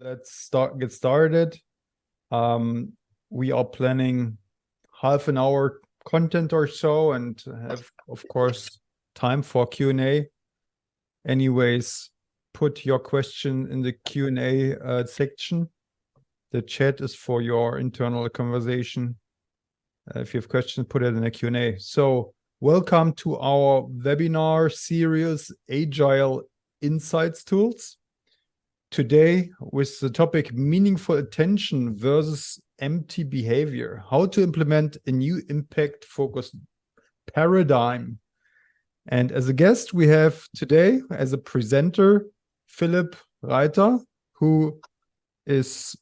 let's get started. We are planning half an hour content or so, and have, of course, time for Q&A. Anyways, put your question in the Q&A section. The chat is for your internal conversation. If you have questions, put it in the Q&A. So, welcome to our webinar series, Agile Insights Tools. Today, with the topic Meaningful Attention versus Empty Behavior, how to implement a new impact-focused paradigm. And as a guest, we have today, as a presenter, Philipp Reiter, who is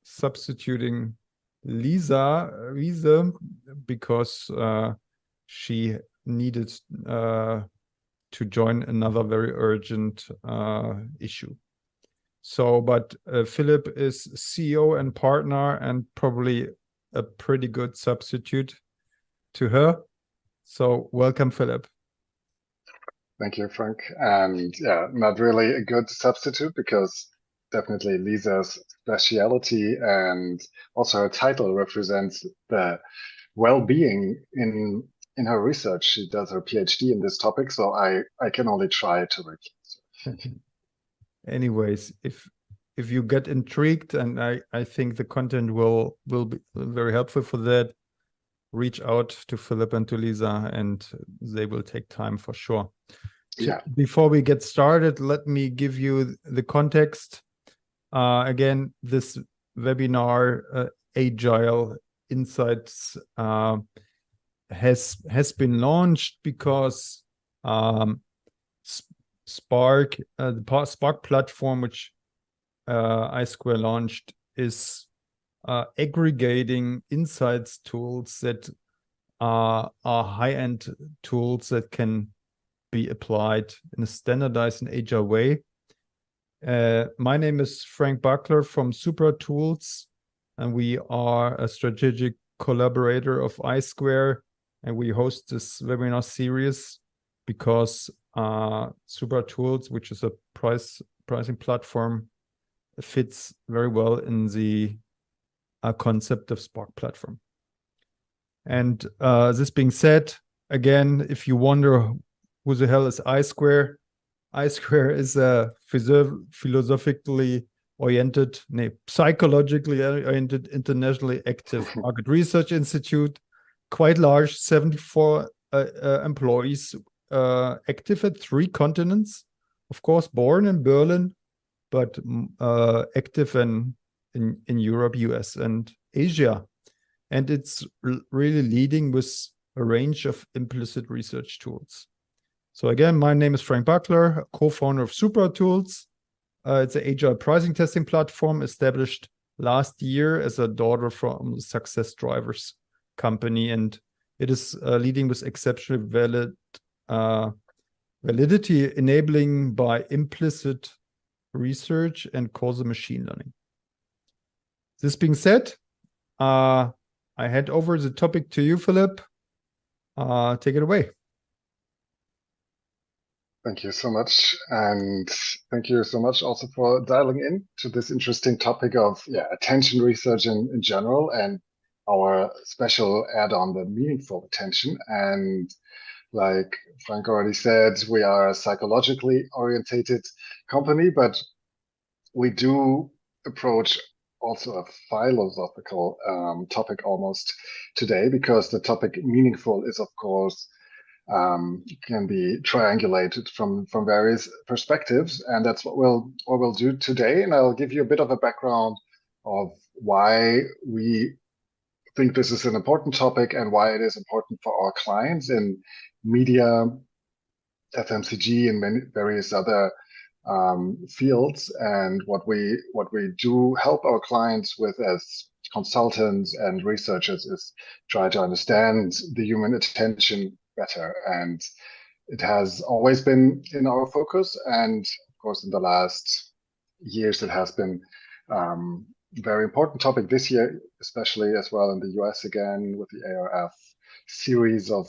substituting Lisa because she needed to join another very urgent issue. So, but Philipp is CEO and partner and probably a pretty good substitute to her. So welcome, Philipp. Thank you, Frank. And yeah, not really a good substitute because definitely Lisa's speciality and also her title represents the well-being in her research. She does her PhD in this topic, so I can only try to replace her. Anyways, if you get intrigued, and I think the content will be very helpful for that, reach out to Philipp and to Lisa, and they will take time for sure. Yeah. Before we get started, let me give you the context. Again, this webinar, Agile Insights, has been launched because Spark, the Spark platform, which I2 launched, is aggregating insights tools that are high-end tools that can be applied in a standardized and agile way. My name is Frank Buckler from Supra Tools, and we are a strategic collaborator of I2, and we host this webinar series because Supra Tools, which is a pricing platform, fits very well in the concept of Spark platform. And this being said, again, if you wonder who the hell is I2, I2 is a philosophically oriented, psychologically oriented, internationally active market research institute, quite large, 74 employees, active at 3 continents, of course, born in Berlin, but active in Europe, US, and Asia. And it's really leading with a range of implicit research tools. So again, my name is Frank Buckler, co-founder of Supra Tools. It's an agile pricing testing platform established last year as a daughter from Success Drivers company, and it is leading with exceptionally valid validity, enabling by implicit research and causal machine learning. This being said, I hand over the topic to you, Philipp. Take it away. Thank you so much. And thank you so much also for dialing in to this interesting topic of attention research in general, and our special add-on, the meaningful attention. And like Frank already said, we are a psychologically orientated company, but we do approach also a philosophical topic almost today, because the topic meaningful is, of course, can be triangulated from various perspectives, and that's what we'll do today. And I'll give you a bit of a background of why we think this is an important topic and why it is important for our clients in media, FMCG, and many various other fields, and what we do help our clients with as consultants and researchers is try to understand the human attention better. And it has always been in our focus, and of course in the last years it has been a very important topic this year, especially as well in the US again with the ARF series of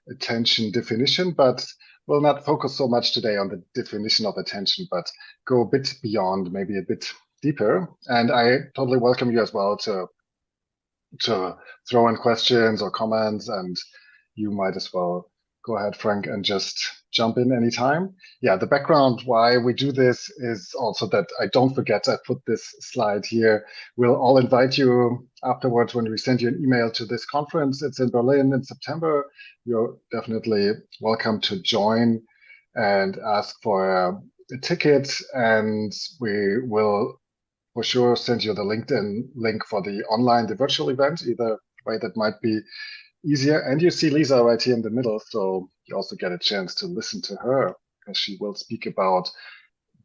attention definition. But we'll not focus so much today on the definition of attention, but go a bit beyond, maybe a bit deeper. And I totally welcome you as well to throw in questions or comments, and you might as well go ahead, Frank, and just jump in anytime. Yeah, the background why we do this is also that I don't forget, I put this slide here. We'll all invite you afterwards when we send you an email to this conference. It's in Berlin in September. You're definitely welcome to join and ask for a ticket, and we will for sure send you the LinkedIn link for the virtual event, either way that might be easier. And you see Lisa right here in the middle, so you also get a chance to listen to her because she will speak about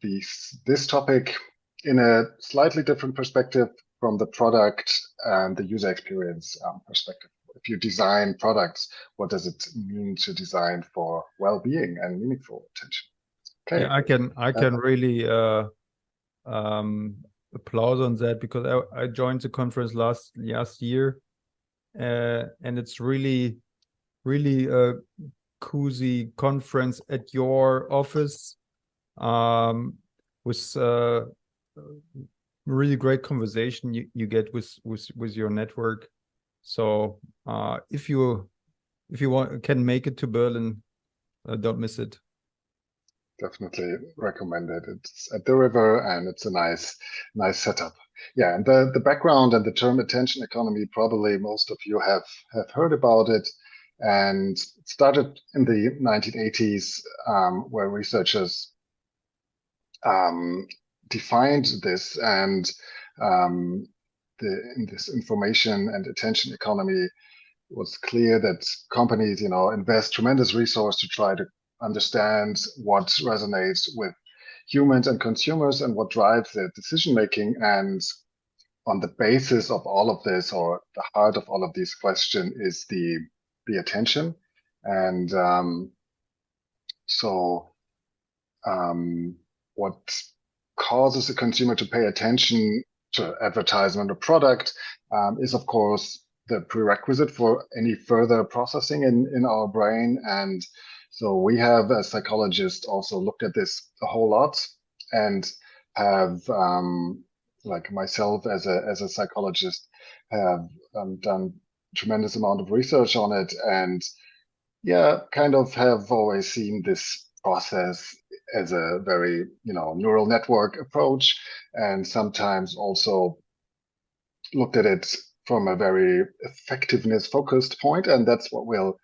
this topic in a slightly different perspective from the product and the user experience perspective. If you design products, what does it mean to design for well-being and meaningful attention? Okay. Yeah, I can really applause on that, because I joined the conference last year, and it's really a cozy conference at your office, with really great conversation you get with your network. So if you can make it to Berlin, don't miss it. Definitely recommend it. It's at the river and it's a nice setup. Yeah, and the background and the term attention economy, probably most of you have heard about it. And it started in the 1980s, where researchers defined this, and in this information and attention economy, it was clear that companies, invest tremendous resource to try to understand what resonates with humans and consumers and what drives their decision making. And on the basis of all of this, or the heart of all of these questions, is the attention. And what causes a consumer to pay attention to advertisement or product is, of course, the prerequisite for any further processing in our brain. And so we have, as psychologists, also looked at this a whole lot, and have, like myself as a psychologist, have done tremendous amount of research on it, and yeah, kind of have always seen this process as a very, neural network approach, and sometimes also looked at it from a very effectiveness focused point, and that's what we'll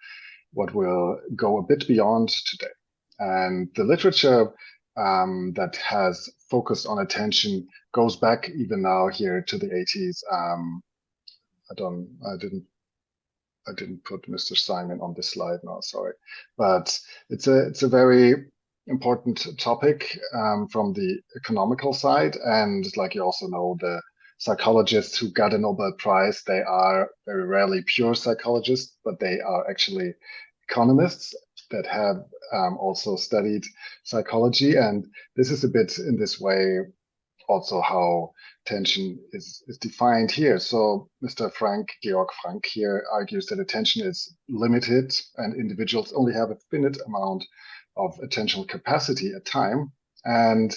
go a bit beyond today. And the literature that has focused on attention goes back even now here to the 80s. I didn't put Mr. Simon on this slide now, sorry. But it's a very important topic from the economical side. And like you also know, the psychologists who got a Nobel Prize, they are very rarely pure psychologists, but they are actually economists that have also studied psychology. And this is a bit in this way also how attention is defined here. So Mr. Georg Frank here argues that attention is limited and individuals only have a finite amount of attentional capacity at time. And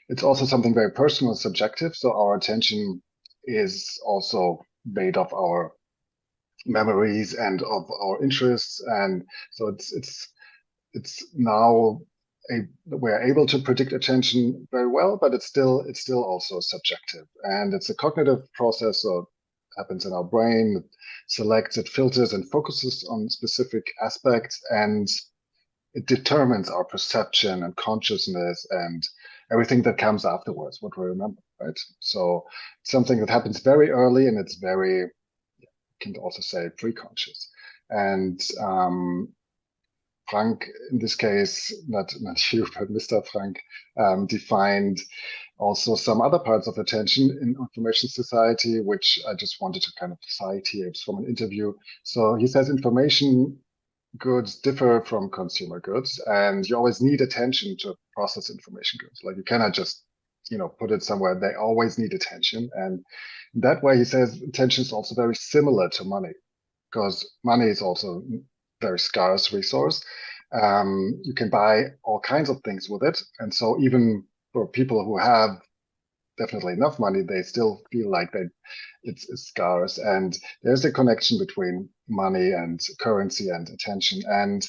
it's also something very personal and subjective. So our attention is also made of our memories and of our interests. And so it's now we're able to predict attention very well, but it's still also subjective, and it's a cognitive process. So it happens in our brain. It selects, it filters, and focuses on specific aspects, and it determines our perception and consciousness and everything that comes afterwards, what we remember, right? So it's something that happens very early, and it's very, you can also say, pre-conscious. And Frank, in this case, not you, but Mr. Frank, defined also some other parts of attention in information society, which I just wanted to kind of cite here. It's from an interview. So he says information goods differ from consumer goods, and you always need attention to process information goods. Like you cannot just, put it somewhere. They always need attention. And in that way, he says attention is also very similar to money, because money is also very scarce resource. You can buy all kinds of things with it. And so even for people who have definitely enough money, they still feel like it's scarce. And there's a connection between money and currency and attention. And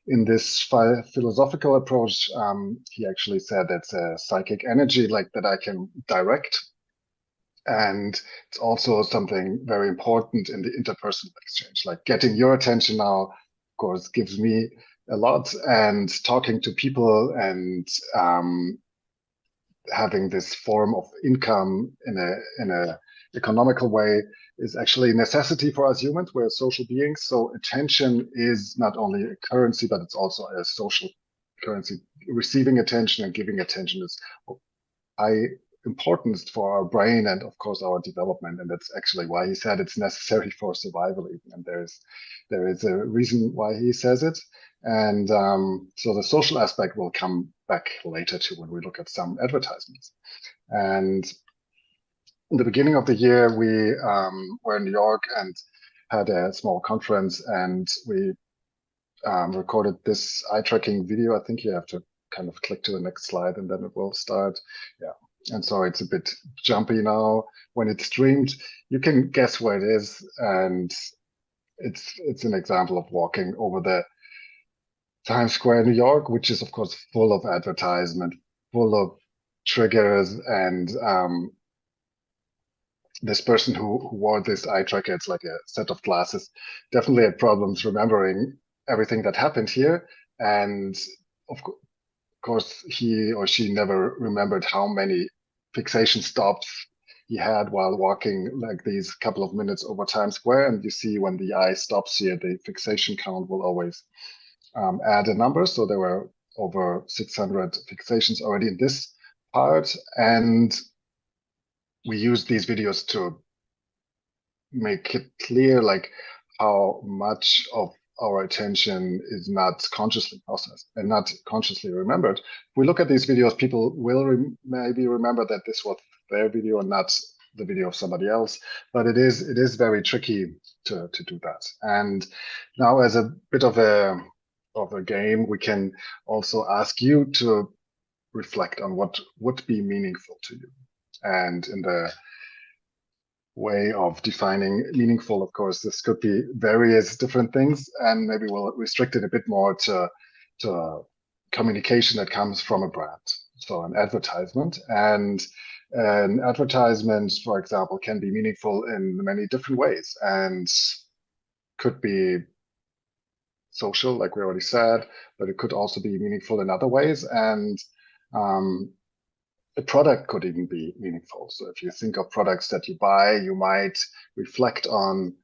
in this philosophical approach, he actually said that's a psychic energy like that I can direct. And it's also something very important in the interpersonal exchange, like getting your attention now, of course, gives me a lot, and talking to people and having this form of income in a economical way is actually a necessity for us humans. We're social beings, so attention is not only a currency, but it's also a social currency. Receiving attention and giving attention is high importance for our brain and of course our development, and that's actually why he said it's necessary for survival even. And there is a reason why he says it. And so the social aspect will come back later too when we look at some advertisements. And in the beginning of the year, we were in New York and had a small conference, and we recorded this eye tracking video. I think you have to kind of click to the next slide and then it will start. Yeah. And so it's a bit jumpy now. When it's streamed, you can guess where it is. And it's an example of walking over the Times Square, New York, which is of course full of advertisement, full of triggers. And this person who wore this eye tracker, it's like a set of glasses, definitely had problems remembering everything that happened here. And of course, he or she never remembered how many fixation stops he had while walking like these couple of minutes over Times Square. And you see when the eye stops here, the fixation count will always add a number. So there were over 600 fixations already in this part. And we use these videos to make it clear like how much of our attention is not consciously processed and not consciously remembered. If we look at these videos, people will maybe remember that this was their video and not the video of somebody else, but it is very tricky to do that. And now, as a bit of a game, we can also ask you to reflect on what would be meaningful to you. And in the way of defining meaningful, of course, this could be various different things, and maybe we'll restrict it a bit more to communication that comes from a brand, so an advertisement. And an advertisement, for example, can be meaningful in many different ways and could be social, like we already said, but it could also be meaningful in other ways. And a product could even be meaningful. So if you think of products that you buy, you might reflect on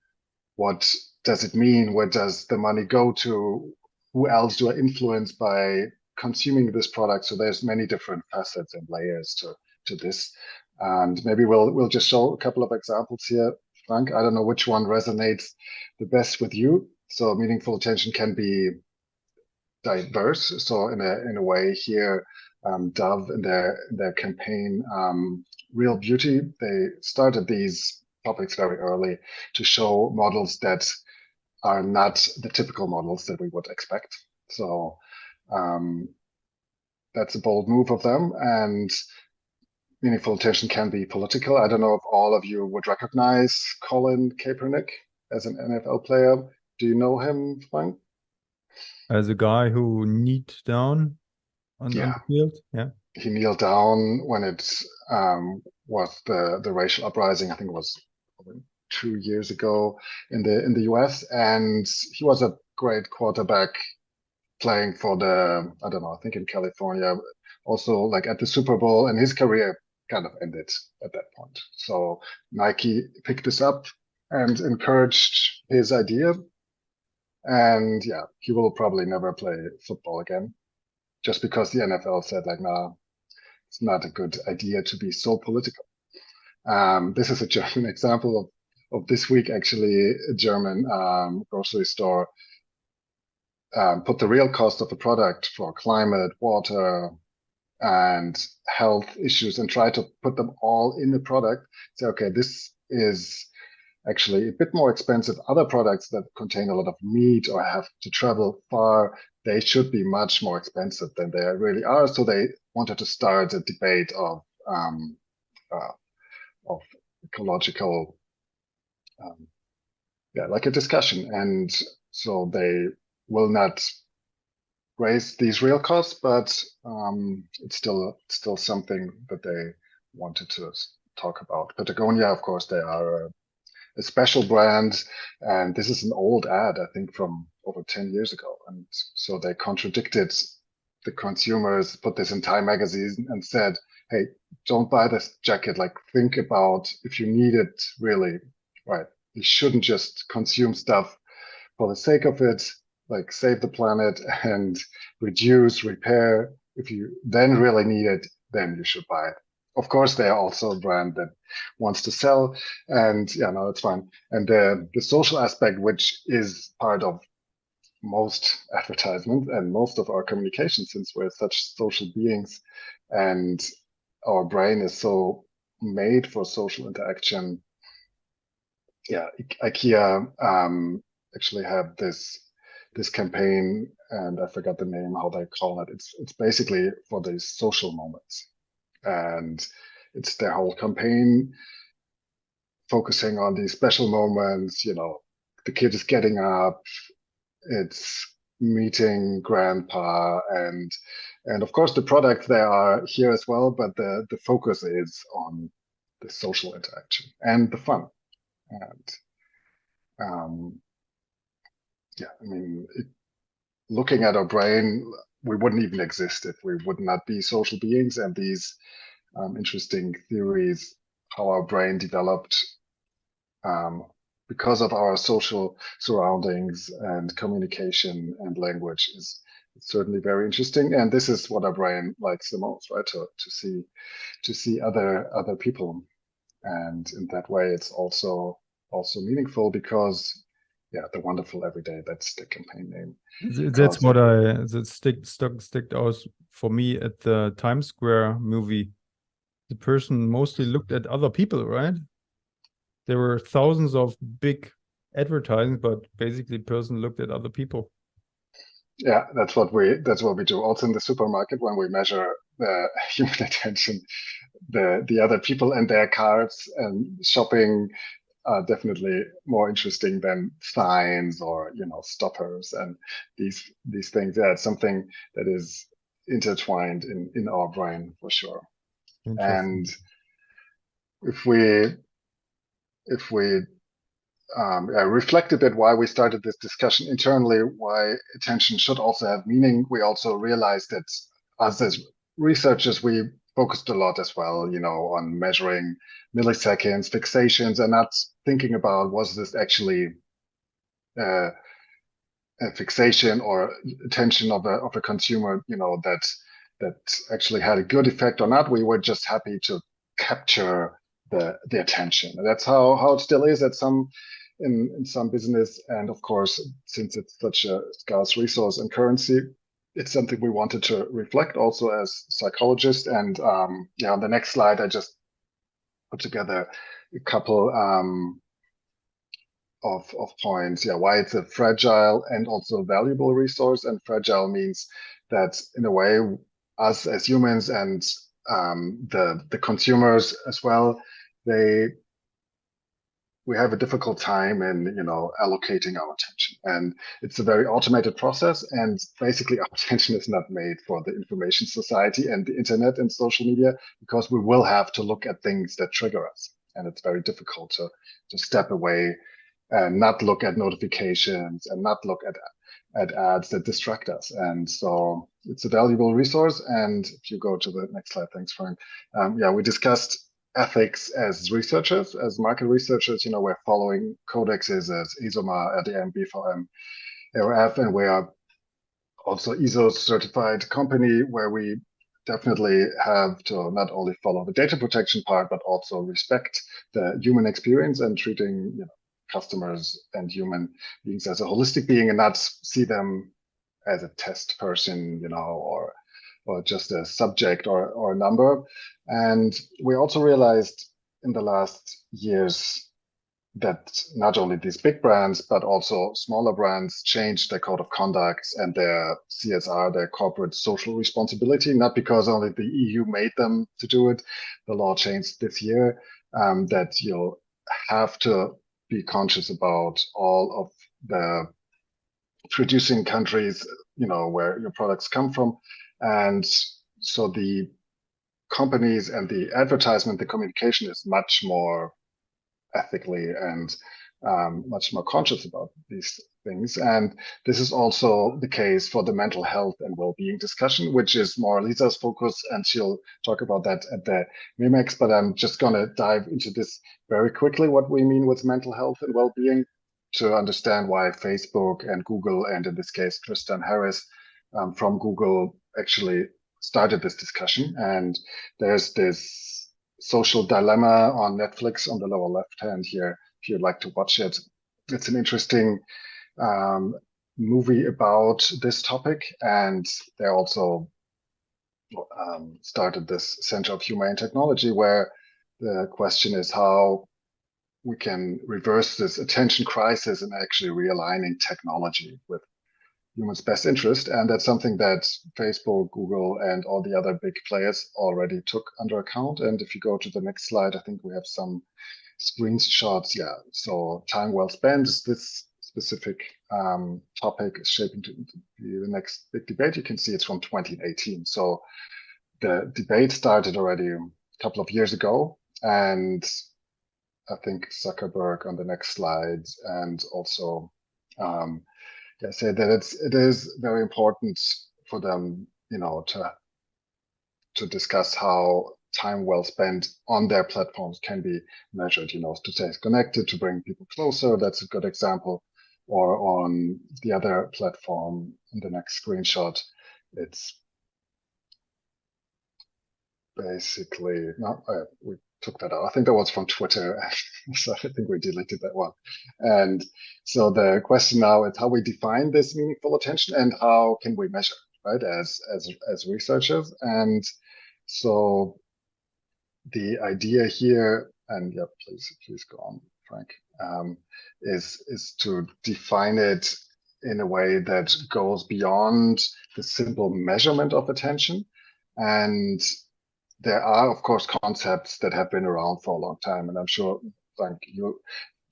what does it mean? Where does the money go to? Who else do I influence by consuming this product? So there's many different facets and layers to this. And maybe we'll just show a couple of examples here. Frank, I don't know which one resonates the best with you. So meaningful attention can be diverse. So in a way here, Dove in their campaign, Real Beauty, they started these topics very early to show models that are not the typical models that we would expect. So that's a bold move of them. And meaningful attention can be political. I don't know if all of you would recognize Colin Kaepernick as an NFL player. Do you know him, Frank? As a guy who kneeled down on the field, yeah. He kneeled down when it was the racial uprising. I think it was 2 years ago in the US, and he was a great quarterback playing for I don't know, I think in California, also like at the Super Bowl, and his career kind of ended at that point. So Nike picked this up and encouraged his idea. And yeah, he will probably never play football again, just because the NFL said like, nah, it's not a good idea to be so political. This is a German example of this week, actually. A German grocery store put the real cost of the product for climate, water, and health issues and try to put them all in the product. Say, okay, this is actually a bit more expensive. Other products that contain a lot of meat or have to travel far, they should be much more expensive than they really are. So they wanted to start a debate of of ecological, like a discussion. And so they will not raise these real costs, but it's still something that they wanted to talk about. Patagonia, of course, they are a special brand, and this is an old ad, I think, from over 10 years ago. And so they contradicted the consumers, put this in Time magazine and said, hey, don't buy this jacket. Like, think about if you need it really, right? You shouldn't just consume stuff for the sake of it, like save the planet and reduce, repair. If you then really need it, then you should buy it. Of course, they are also a brand that wants to sell, and yeah, no, it's fine. And the social aspect, which is part of most advertisement and most of our communication, since we're such social beings, and our brain is so made for social interaction. Yeah, IKEA actually have this campaign, and I forgot the name, how they call it. It's basically for these social moments, and it's their whole campaign focusing on these special moments. The kid is getting up, it's meeting grandpa, and of course the products they are here as well, but the focus is on the social interaction and the fun. And yeah, I mean, looking at our brain, we wouldn't even exist if we would not be social beings. And these interesting theories, how our brain developed because of our social surroundings and communication and language, is certainly very interesting. And this is what our brain likes the most, right? To see other people, and in that way, it's also meaningful because, yeah, the wonderful everyday. That's the campaign name. That's what that sticked out for me at the Times Square movie. The person mostly looked at other people, right? There were thousands of big advertising, but basically, person looked at other people. Yeah, that's what we do. Also in the supermarket, when we measure the human attention, the other people and their carts and shopping are definitely more interesting than signs or stoppers and these things. Yeah, it's something that is intertwined in our brain for sure. And if we reflected at why we started this discussion internally, why attention should also have meaning, we also realized that us as researchers, we focused a lot as well, on measuring milliseconds, fixations, and not thinking about, was this actually a fixation or attention of a consumer, that actually had a good effect or not. We were just happy to capture the attention. And that's how it still is at some in some business. And of course, since it's such a scarce resource and currency, it's something we wanted to reflect also as psychologists. And on the next slide, I just put together a couple of points. Yeah, why it's a fragile and also valuable resource. And fragile means that in a way, us as humans and the consumers as well, we have a difficult time in allocating our attention, and it's a very automated process, and basically our attention is not made for the information society and the internet and social media, because we will have to look at things that trigger us, and it's very difficult to step away and not look at notifications and not look at ads that distract us. And so it's a valuable resource. And if you go to the next slide, thanks, Frank. We discussed ethics as researchers, as market researchers. We're following codexes as ISOMA, RDM, BVM, AOF, and we are also ISO certified company, where we definitely have to not only follow the data protection part, but also respect the human experience and treating customers and human beings as a holistic being, and not see them as a test person, or just a subject or a number. And we also realized in the last years that not only these big brands, but also smaller brands change their code of conduct and their CSR, their corporate social responsibility, not because only the EU made them to do it. The law changed this year, that you'll have to be conscious about all of the producing countries, where your products come from. And so the companies and the advertisement, the communication is much more ethically and much more conscious about these things. And this is also the case for the mental health and well-being discussion, which is more Lisa's focus, and she'll talk about that at the MIMEX. But I'm just going to dive into this very quickly, what we mean with mental health and well-being, to understand why Facebook and Google, and in this case, Tristan Harris from Google, actually started this discussion. And there's this social dilemma on Netflix on the lower left hand here, if you'd like to watch it. It's an interesting movie about this topic. And they also started this Center of Humane Technology, where the question is how we can reverse this attention crisis and actually realigning technology with humans' best interest. And that's something that Facebook, Google, and all the other big players already took under account. And if you go to the next slide, I think we have some screenshots. Yeah, so time well spent is this specific topic is shaping to be the next big debate. You can see it's from 2018. So the debate started already a couple of years ago. And I think Zuckerberg on the next slide, and also say that it is very important for them, to discuss how time well spent on their platforms can be measured, to stay connected, to bring people closer. That's a good example. Or on the other platform in the next screenshot, it's basically, no, we took that out. I think that was from Twitter. So I think we deleted that one. And so the question now is how we define this meaningful attention and how can we measure, right, as researchers. And so the idea here, and yeah, please go on, Frank, is to define it in a way that goes beyond the simple measurement of attention. And there are, of course, concepts that have been around for a long time. And I'm sure, Frank, you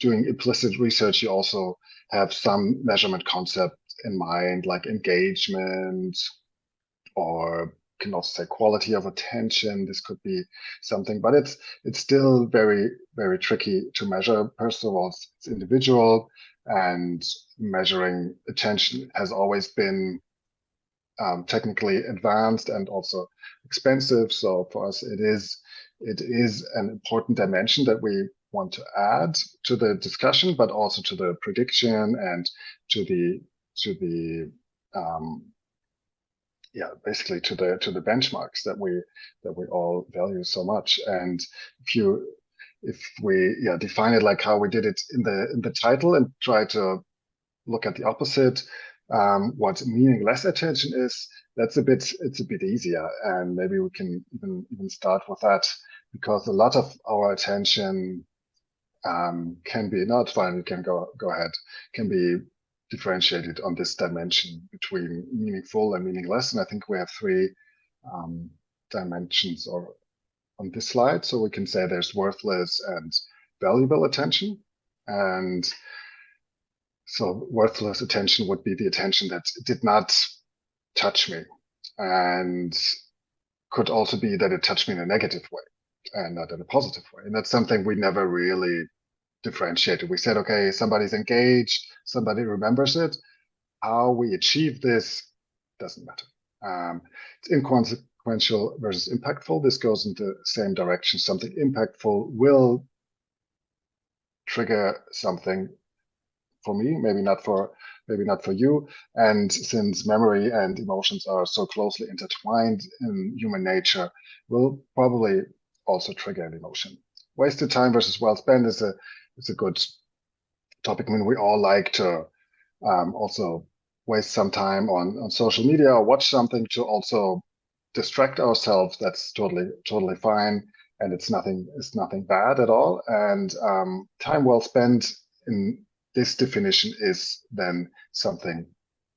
doing implicit research, you also have some measurement concept in mind, like engagement, or can also say quality of attention. This could be something, but it's still very, very tricky to measure. First of all, it's individual, and measuring attention has always been technically advanced and also expensive. So for us, it is an important dimension that we want to add to the discussion, but also to the prediction and to the basically to the benchmarks that we all value so much. And if we define it like how we did it in the title, and try to look at the opposite, what meaningless attention is, it's a bit easier. And maybe we can even start with that, because a lot of our attention can be, not fine, you can go ahead, can be differentiated on this dimension between meaningful and meaningless. And I think we have three dimensions on this slide. So we can say there's worthless and valuable attention. And so worthless attention would be the attention that did not touch me, and could also be that it touched me in a negative way and not in a positive way. And that's something we never really differentiated. We said, okay, somebody's engaged, somebody remembers it. How we achieve this doesn't matter. It's inconsequential versus impactful. This goes in the same direction. Something impactful will trigger something for me, maybe not for you. And since memory and emotions are so closely intertwined in human nature, will probably also trigger an emotion. Wasted time versus well spent is a good topic. I mean, we all like to also waste some time on social media or watch something to also distract ourselves. That's totally fine. and it's nothing bad at all. And time well spent in this definition is then something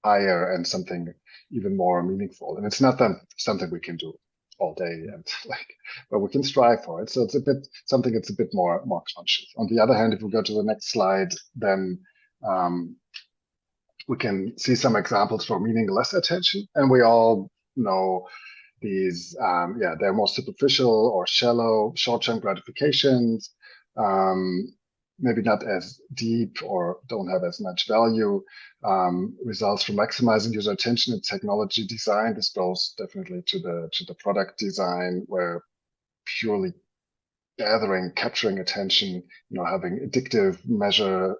higher and something even more meaningful. And it's not then something we can do all day and but we can strive for it. So it's a bit something that's a bit more conscious. On the other hand, if we go to the next slide, then we can see some examples for meaningless attention, and we all know these. They're more superficial or shallow, short-term gratifications. Maybe not as deep or don't have as much value. Results from maximizing user attention in technology design. This goes definitely to the product design, where purely capturing attention, having addictive measure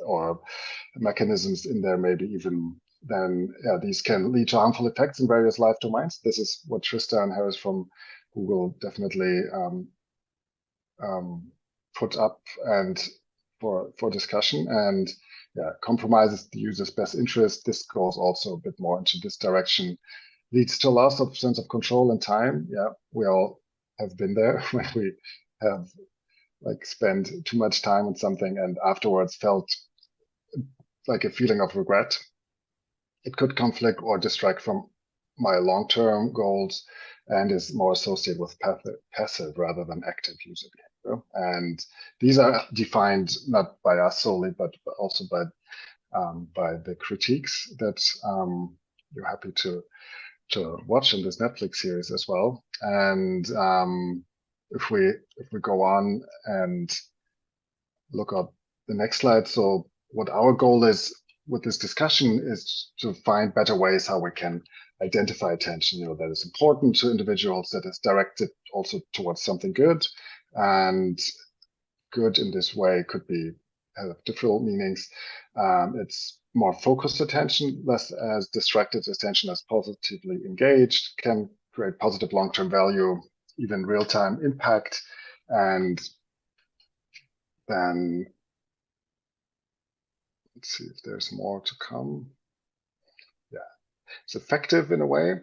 or mechanisms in there, maybe even then these can lead to harmful effects in various life domains. This is what Tristan Harris from Google definitely put up and for discussion, and compromises the user's best interest. This goes also a bit more into this direction, leads to a loss of sense of control and time. Yeah, we all have been there when we have spent too much time on something and afterwards felt like a feeling of regret. It could conflict or distract from my long-term goals and is more associated with passive rather than active user behavior. And these are defined not by us solely, but also by the critiques that you're happy to watch in this Netflix series as well. And if we go on and look at the next slide, so what our goal is with this discussion is to find better ways how we can identify attention, that is important to individuals, that is directed also towards something good. And good in this way could be have different meanings. It's more focused attention, less as distracted attention, as positively engaged, can create positive long-term value, even real-time impact. And then let's see if there's more to come. Yeah, it's effective in a way.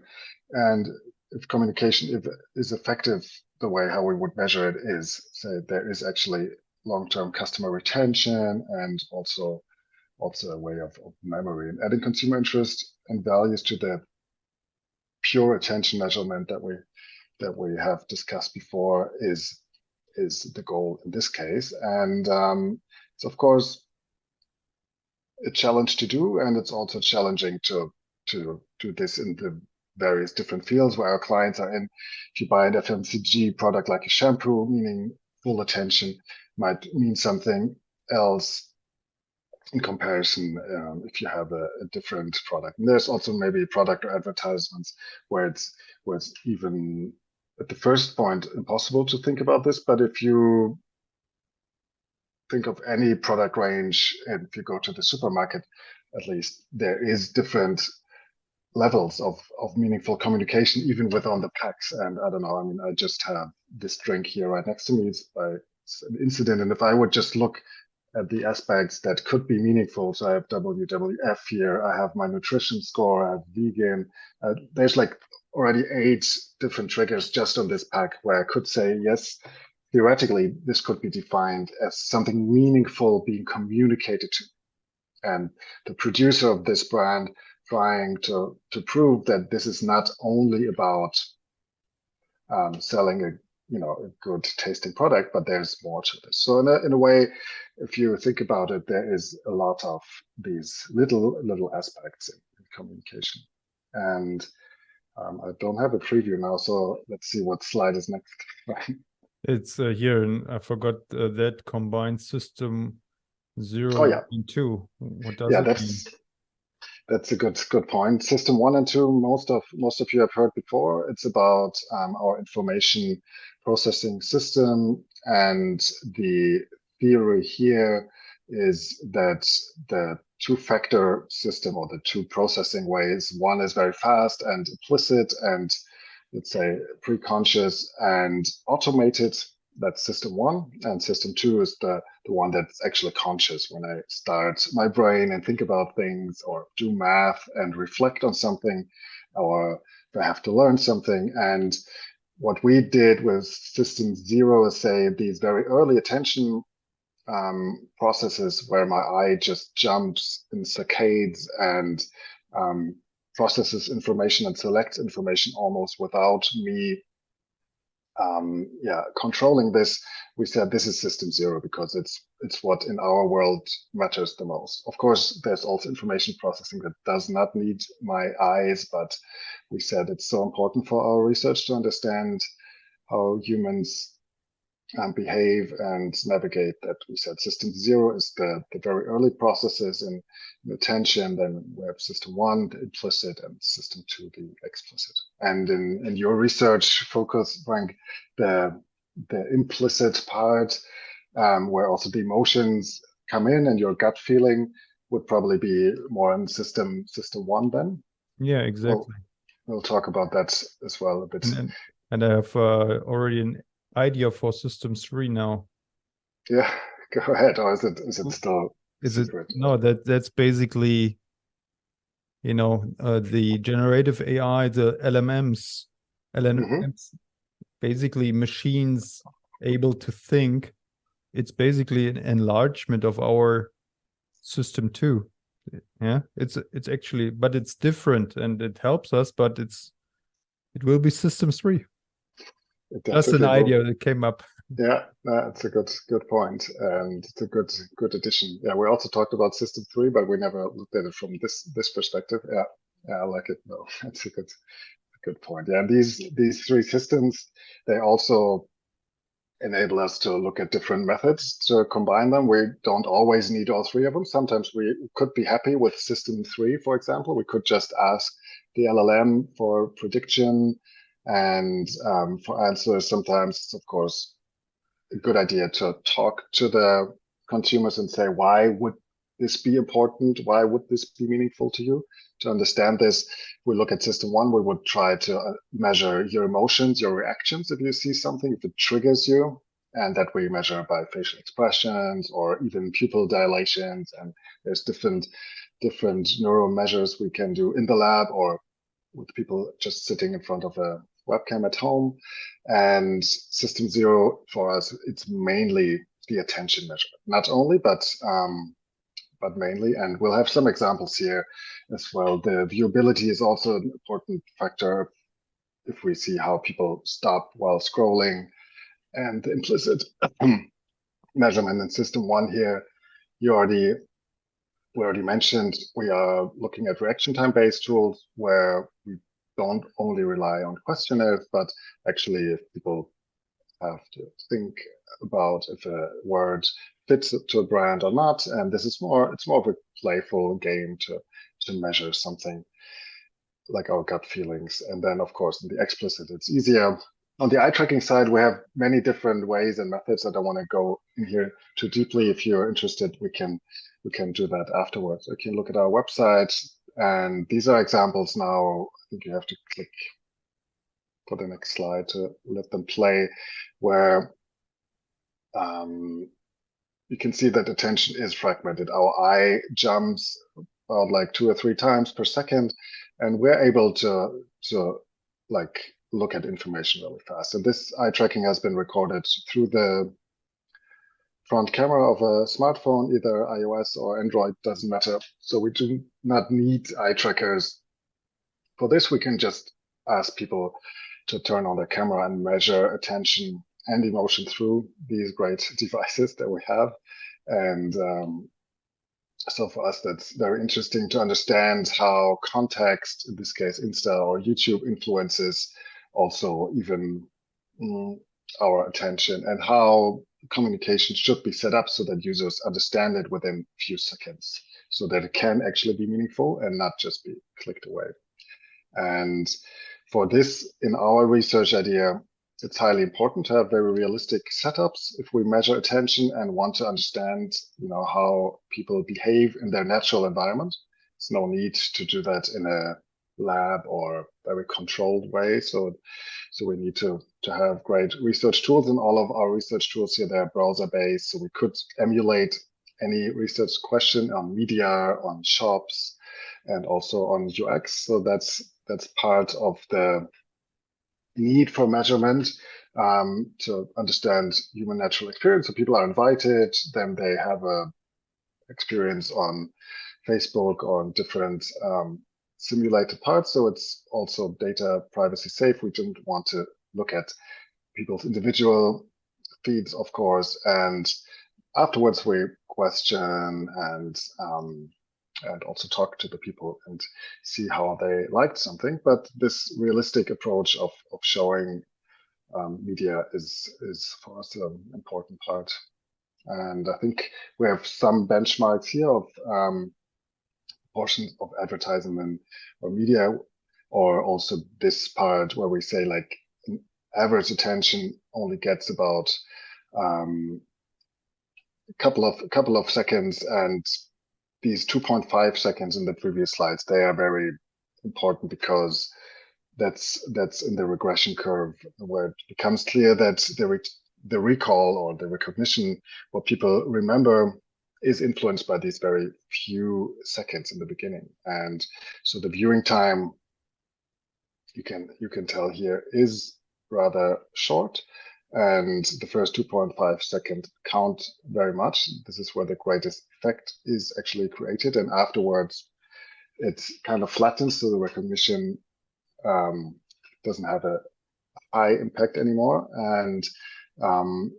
And if communication is effective, the way how we would measure it is, say, there is actually long-term customer retention and also a way of memory. And adding consumer interest and values to the pure attention measurement that we have discussed before is the goal in this case. And it's of course a challenge to do, and it's also challenging to do this in the various different fields where our clients are in. If you buy an FMCG product like a shampoo, meaning full attention might mean something else in comparison if you have a different product. And there's also maybe product or advertisements where it's even at the first point impossible to think about this, but if you think of any product range, and if you go to the supermarket, at least there is different levels of meaningful communication, even within the packs. And I don't know, I mean, I just have this drink here right next to me. It's an incident. And if I would just look at the aspects that could be meaningful, so I have WWF here, I have my nutrition score, I have vegan, there's already 8 different triggers just on this pack where I could say, yes, theoretically, this could be defined as something meaningful being communicated to. And the producer of this brand trying to prove that this is not only about selling a good tasting product, but there's more to this. So in a way, if you think about it, there is a lot of these little aspects in communication. And I don't have a preview now, so let's see what slide is next. It's here, and I forgot that combined system 0 and 2. What does it mean? That's a good point. System 1 and 2, most of you have heard before. It's about our information processing system, and the theory here is that the two-factor system, or the two processing ways, one is very fast and implicit and, let's say, pre-conscious and automated. That's system 1, and system 2 is the one that's actually conscious, when I start my brain and think about things or do math and reflect on something, or if I have to learn something. And what we did with System Zero is say these very early attention processes where my eye just jumps in saccades and processes information and selects information almost without me controlling this. We said this is System Zero because it's what in our world matters the most. Of course, there's also information processing that does not need my eyes, but we said it's so important for our research to understand how humans behave and navigate that. We said System Zero is the very early processes in attention. Then we have System One, the implicit, and System Two, the explicit. And in your research focus, Frank, the implicit part, where also the emotions come in and your gut feeling would probably be more in System One then. Yeah, exactly. We'll talk about that as well a bit. And I have already an idea for System 3 now. Yeah, go ahead. Or is it still secret? No, that's basically, the generative AI, the LLMs, basically machines able to think. It's basically an enlargement of our System 2. Yeah, it's actually, but it's different and it helps us, but it will be System 3. Just an idea that came up. Yeah, that's a good point, and it's a good addition. Yeah, we also talked about System 3, but we never looked at it from this perspective. Yeah, I like it. No, that's a good point. Yeah, and these three systems, they also enable us to look at different methods to combine them. We don't always need all three of them. Sometimes we could be happy with System 3, for example. We could just ask the LLM for prediction and for answers. Sometimes it's, of course, a good idea to talk to the consumers and say, why would this be important? Why would this be meaningful to you? To understand this, we look at System 1, we would try to measure your emotions, your reactions if you see something, if it triggers you, and that we measure by facial expressions or even pupil dilations. And there's different neural measures we can do in the lab or with people just sitting in front of a webcam at home. And System 0 for us, it's mainly the attention measurement, not only, but mainly. And we'll have some examples here as well. The viewability is also an important factor if we see how people stop while scrolling. And the implicit measurement in System 1 here, we already mentioned, we are looking at reaction time-based tools where we don't only rely on questionnaires, but actually if people have to think about if a word fits to a brand or not. And this is it's more of a playful game to measure something like our gut feelings. And then of course, in the explicit, it's easier. On the eye tracking side, we have many different ways and methods. I don't want to go in here too deeply. If you're interested, we can do that afterwards. You can look at our website, and these are examples now. I think you have to click for the next slide to let them play, where you can see that attention is fragmented. Our eye jumps about like 2 or 3 times per second, and we're able to like look at information really fast. And this eye tracking has been recorded through the front camera of a smartphone, either iOS or Android, doesn't matter. So we do not need eye trackers. For this, we can just ask people to turn on their camera and measure attention and emotion through these great devices that we have. And so for us, that's very interesting to understand how context, in this case, Insta or YouTube, influences also even our attention, and how communication should be set up so that users understand it within a few seconds, so that it can actually be meaningful and not just be clicked away. And for this, in our research idea, it's highly important to have very realistic setups if we measure attention and want to understand, how people behave in their natural environment. There's no need to do that in a lab or very controlled way. So we need to have great research tools, and all of our research tools here, they're browser-based. So we could emulate any research question on media, on shops, and also on UX. So that's part of the need for measurement to understand human natural experience. So people are invited, then they have a experience on Facebook on different simulated parts. So it's also data privacy safe. We don't want to look at people's individual feeds, of course. And afterwards, we question and also talk to the people and see how they liked something. But this realistic approach of showing media is for us an important part. And I think we have some benchmarks here of portions of advertisement or media, or also this part where we say like average attention only gets about a couple of seconds, and these 2.5 seconds in the previous slides, they are very important because that's in the regression curve where it becomes clear that the recall or the recognition, what people remember, is influenced by these very few seconds in the beginning. And so the viewing time, you can tell here, is rather short, and the first 2.5 seconds count very much. This is where the greatest effect is actually created, and afterwards it kind of flattens, so the recognition doesn't have a high impact anymore. And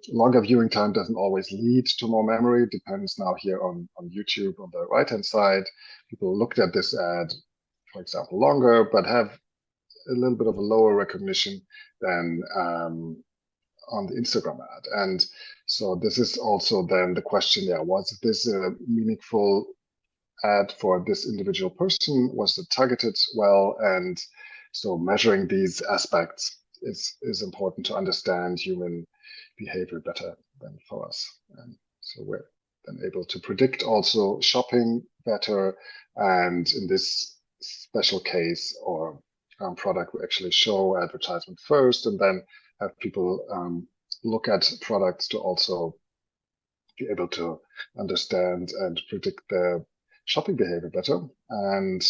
longer viewing time doesn't always lead to more memory. It depends now here on YouTube on the right-hand side. People looked at this ad, for example, longer, but have a little bit of a lower recognition than on the Instagram ad. And so this is also then the question, yeah, was this a meaningful ad for this individual person? Was it targeted well? And so measuring these aspects is important to understand human behavior better than for us. And so we're then able to predict also shopping better. And in this special case or product, we actually show advertisement first and then have people look at products to also be able to understand and predict their shopping behavior better. And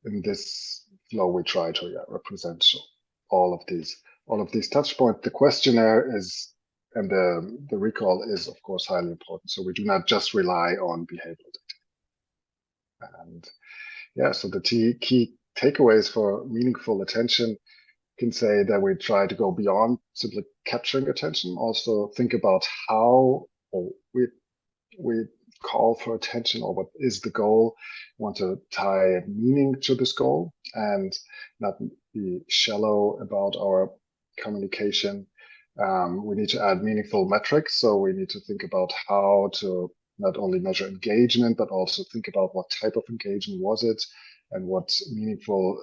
in this flow, we try to represent all of these touch points. The questionnaire is, and the recall is, of course, highly important. So we do not just rely on behavioral data. And yeah, so the key takeaways for meaningful attention can say that we try to go beyond simply capturing attention. Also think about how we call for attention, or what is the goal. We want to tie meaning to this goal and not be shallow about our communication. We need to add meaningful metrics. So we need to think about how to not only measure engagement, but also think about what type of engagement was it and what meaningful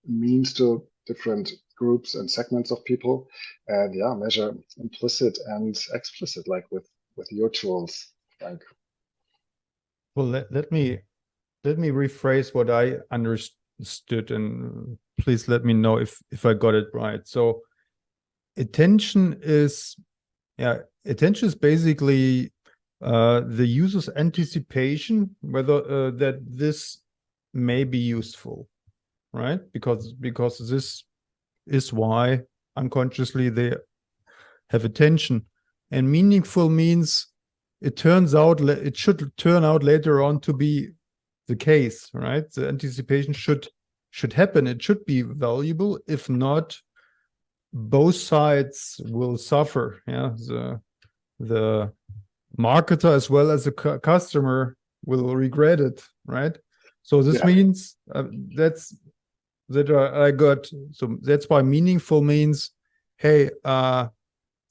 means to different groups and segments of people. And yeah, measure implicit and explicit, like with your tools, Frank. Well, let me rephrase what I understood, and please let me know if I got it right. So attention is basically the user's anticipation whether that this may be useful, right? Because this is why unconsciously they have attention. And meaningful means it should turn out later on to be the case, right? The anticipation should happen. It should be valuable. If not, both sides will suffer. Yeah, the marketer as well as the customer will regret it, right? So this means I got. So that's why meaningful means, hey,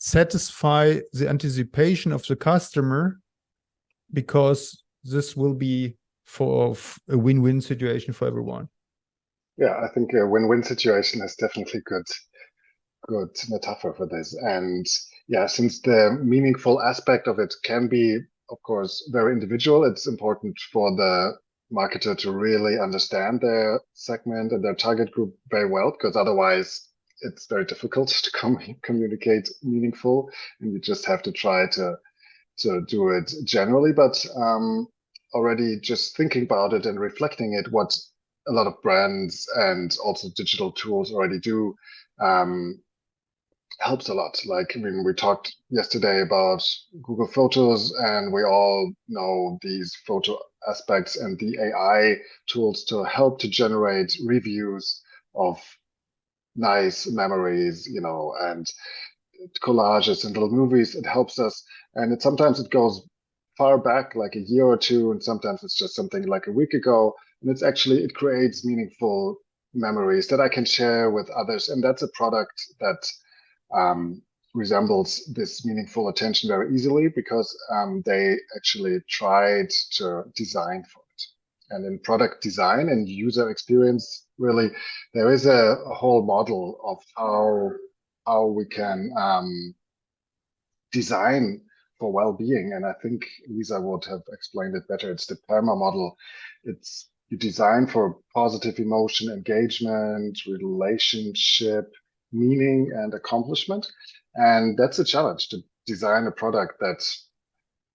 satisfy the anticipation of the customer, because this will be for a win-win situation for everyone. Yeah, I think a win-win situation is definitely good metaphor for this. And yeah, since the meaningful aspect of it can be, of course, very individual, it's important for the marketer to really understand their segment and their target group very well, because otherwise it's very difficult to communicate meaningful, and you just have to try to do it generally. But already just thinking about it and reflecting it, what a lot of brands and also digital tools already do, helps a lot. Like, I mean, we talked yesterday about Google Photos, and we all know these photo aspects and the AI tools to help to generate reviews of nice memories, and collages and little movies. It helps us, and sometimes it goes far back, like a year or two, and sometimes it's just something like a week ago, and it creates meaningful memories that I can share with others, and that's a product that um, resembles this meaningful attention very easily because they actually tried to design for it. And in product design and user experience, really, there is a whole model of how we can design for well-being. And I think Lisa would have explained it better. It's the PERMA model. It's you design for positive emotion, engagement, relationship, meaning, and accomplishment. And that's a challenge to design a product that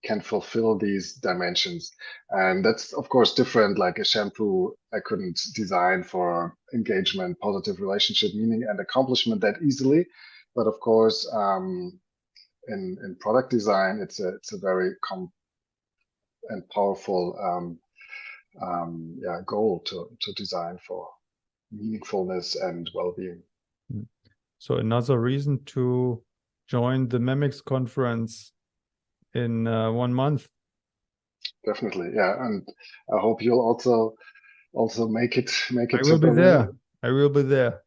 can fulfill these dimensions. And that's, of course, different. Like a shampoo, I couldn't design for engagement, positive relationship, meaning, and accomplishment that easily. But of course, in product design, it's a very and powerful goal to design for meaningfulness and well-being. So another reason to join the MEMIX conference in 1 month. Definitely, yeah, and I hope you'll also make it. I will be there. I will be there.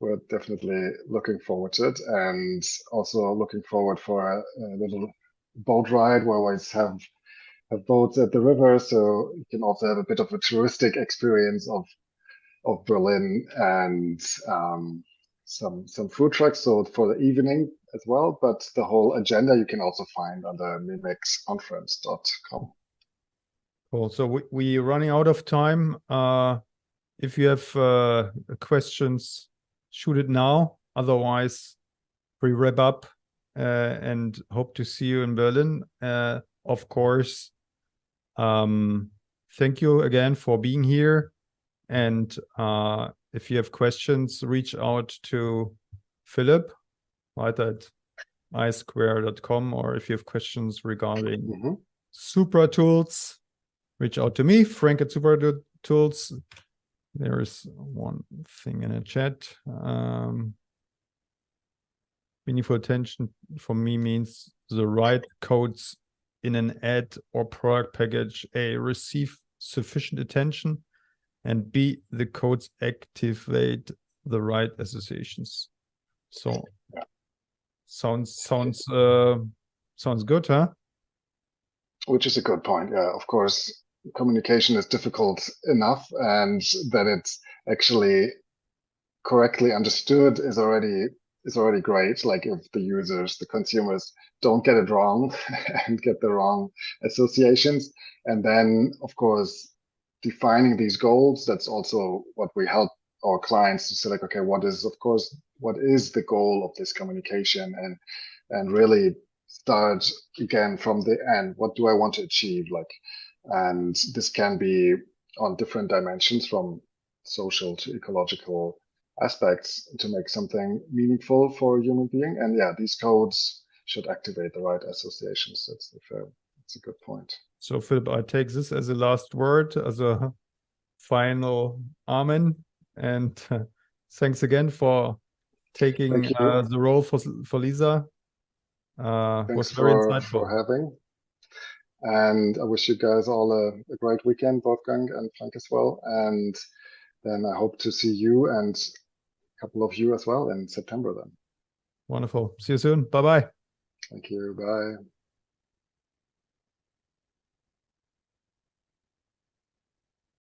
We're definitely looking forward to it, and also looking forward for a little boat ride where we have boats at the river, so you can also have a bit of a touristic experience of Berlin, and some food trucks. So for the evening as well, but the whole agenda you can also find on the mimixconference.com. Cool. So we're running out of time. If you have questions, shoot it now. Otherwise, we wrap up and hope to see you in Berlin. Of course. Thank you again for being here. And if you have questions, reach out to Philipp Reiter at isquare.com, or if you have questions regarding Supra Tools, reach out to me, Frank at Supra Tools. There is one thing in the chat. Meaningful attention for me means the right codes in an ad or product package. A, receive sufficient attention, and B, the codes activate the right associations. So sounds good, huh? Which is a good point. Yeah, of course, communication is difficult enough, and that it's actually correctly understood is already great. Like if the consumers don't get it wrong and get the wrong associations, and then of course defining these goals, that's also what we help our clients to say, like, okay, what is the goal of this communication, and really start again from the end. What do I want to achieve? And this can be on different dimensions, from social to ecological aspects, to make something meaningful for a human being. And yeah, these codes should activate the right associations. That's a good point. So Philipp, I take this as a last word, as a final amen. And thanks again for taking the role for Lisa. Thanks was very insightful. for having. And I wish you guys all a great weekend, Wolfgang and Frank as well. And then I hope to see you and a couple of you as well in September then. Wonderful. See you soon. Bye-bye. Thank you. Bye.